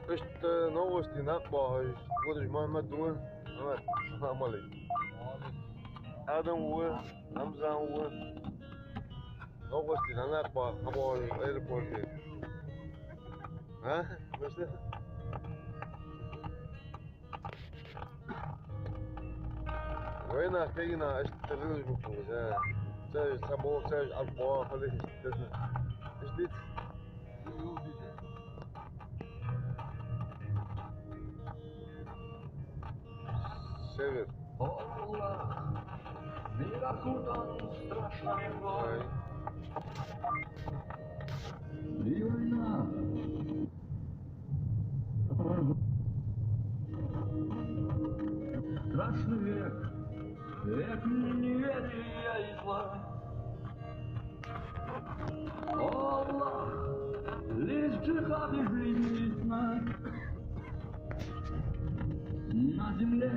Ишт новости нақба, будеш Мухаммад уа, Мухаммад, салам алейкум. Адам уа, Хамза уа. Новости на нақба, хабар аэропорте. А? Что? وين فينا اشتغل بكم ساج سبو ساج أربعة خليه اشتغل اشتغل سير Allah, mirakudan strasznego هاي i wojna. Straszny wiek, wiek niewiedzie i zła. Allah, list dżihady blizna. Na земле